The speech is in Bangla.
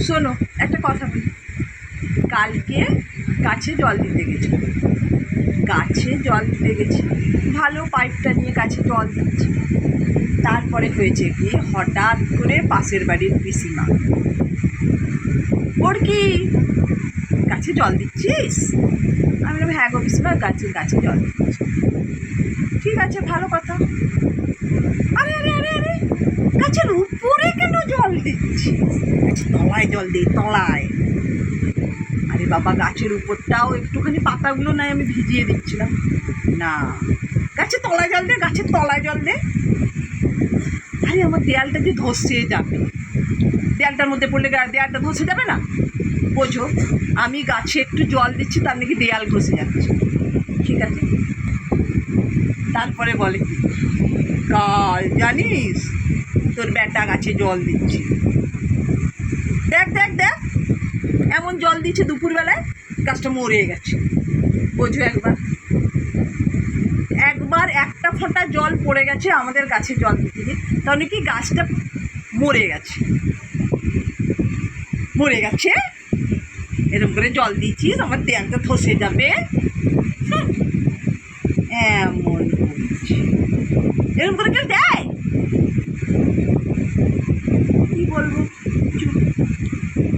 শোনো, একটা কথা বলি। কালকে গাছে জল দিতে গেছি, ভালো পাইপটা নিয়ে গাছে জল দিচ্ছি। তারপরে হয়েছে কি, হঠাৎ করে পাশের বাড়ির পিসিমা, ওর কি গাছে জল দিচ্ছিস? আমি বললাম হ্যাঁ গো পিসিমা, গাছে জল দিচ্ছি। ঠিক আছে, ভালো কথা। আরে আরে আরে আরে গাছের উপরে কেন জল দিচ্ছিস? গাছের তলায় জল দিই, তলায়। আরে বাবা, গাছের উপরটাও একটুখানি পাতাগুলো নাই আমি ভিজিয়ে দিচ্ছিলাম। না, গাছের তলায় জল দে, গাছের তলায় জল দে। আরে আমার দেয়ালটা যে ধসে যাবে, দেয়ালটার মধ্যে পড়লে দেয়ালটা ধসে যাবে না? বোঝো, আমি গাছে একটু জল দিচ্ছি, তার নাকি দেয়াল ধসে যাচ্ছে। ঠিক আছে, তারপরে বলে কি, কাল জানিস তোর বেটা গাছে জল দিচ্ছি, দেখ দেখ দেখ এমন জল দিচ্ছে দুপুরবেলায়, গাছটা মরে গেছে। বোঝো, একবার একটা ফোঁটা জল পড়ে গেছে আমাদের গাছে জল দিতে গিয়ে, তাহলে কি গাছটা মরে গেছে। এরকম করে জল দিচ্ছিস, আমার দেয়ালটা ধসে যাবে। এমন এরকম করে কেউ দেয়?